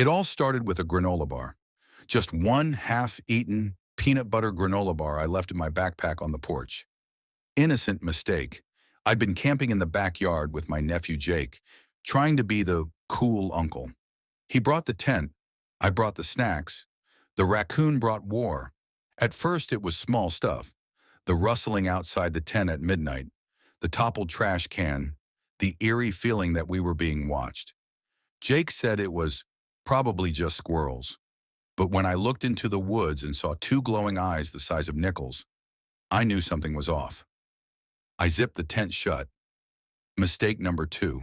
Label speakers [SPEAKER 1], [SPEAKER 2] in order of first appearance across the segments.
[SPEAKER 1] It all started with a granola bar. Just one half-eaten peanut butter granola bar I left in my backpack on the porch. Innocent mistake. I'd been camping in the backyard with my nephew Jake, trying to be the cool uncle. He brought the tent. I brought the snacks. The raccoon brought war. At first it was small stuff. The rustling outside the tent at midnight, the toppled trash can, the eerie feeling that we were being watched. Jake said it was probably just squirrels. But when I looked into the woods and saw two glowing eyes the size of nickels, I knew something was off. I zipped the tent shut. Mistake number two.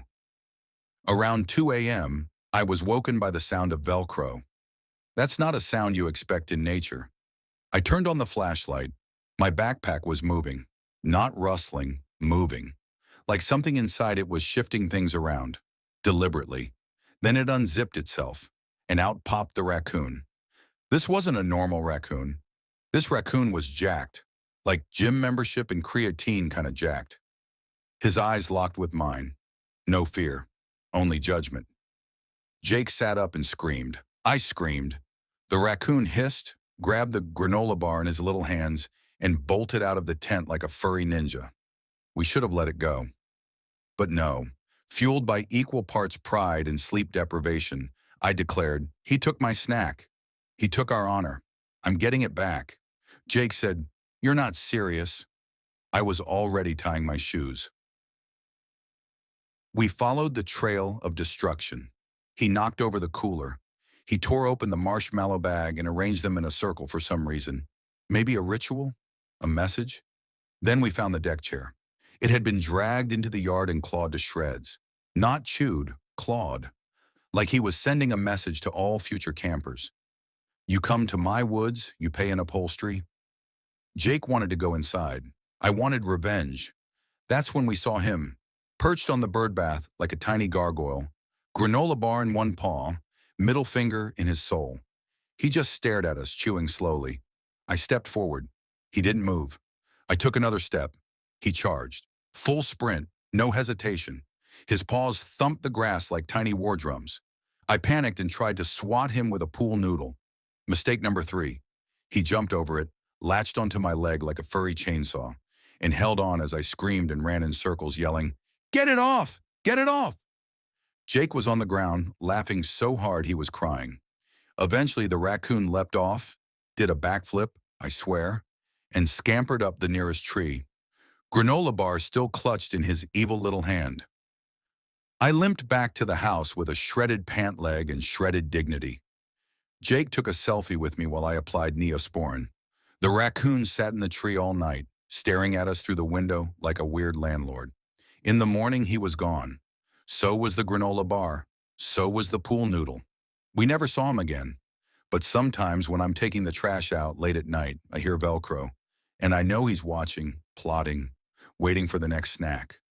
[SPEAKER 1] Around 2 a.m., I was woken by the sound of Velcro. That's not a sound you expect in nature. I turned on the flashlight. My backpack was moving. Not rustling, moving. Like something inside it was shifting things around. Deliberately. Then it unzipped itself, and out popped the raccoon. This wasn't a normal raccoon. This raccoon was jacked. Like gym membership and creatine kind of jacked. His eyes locked with mine. No fear. Only judgment. Jake sat up and screamed. I screamed. The raccoon hissed, grabbed the granola bar in his little hands, and bolted out of the tent like a furry ninja. We should have let it go. But no. Fueled by equal parts pride and sleep deprivation, I declared, "He took my snack. He took our honor. I'm getting it back." Jake said, "You're not serious." I was already tying my shoes. We followed the trail of destruction. He knocked over the cooler. He tore open the marshmallow bag and arranged them in a circle for some reason. Maybe a ritual? A message? Then we found the deck chair. It had been dragged into the yard and clawed to shreds. Not chewed, clawed. Like he was sending a message to all future campers. You come to my woods, you pay in upholstery. Jake wanted to go inside. I wanted revenge. That's when we saw him, perched on the bird bath like a tiny gargoyle, granola bar in one paw, middle finger in his soul. He just stared at us, chewing slowly. I stepped forward. He didn't move. I took another step. He charged. Full sprint, no hesitation. His paws thumped the grass like tiny war drums. I panicked and tried to swat him with a pool noodle. Mistake number three. He jumped over it, latched onto my leg like a furry chainsaw, and held on as I screamed and ran in circles, yelling, "Get it off! Get it off!" Jake was on the ground, laughing so hard he was crying. Eventually, the raccoon leapt off, did a backflip, I swear, and scampered up the nearest tree. Granola bar still clutched in his evil little hand. I limped back to the house with a shredded pant leg and shredded dignity. Jake took a selfie with me while I applied Neosporin. The raccoon sat in the tree all night, staring at us through the window like a weird landlord. In the morning, he was gone. So was the granola bar. So was the pool noodle. We never saw him again. But sometimes when I'm taking the trash out late at night, I hear Velcro. And I know he's watching, plotting, waiting for the next snack.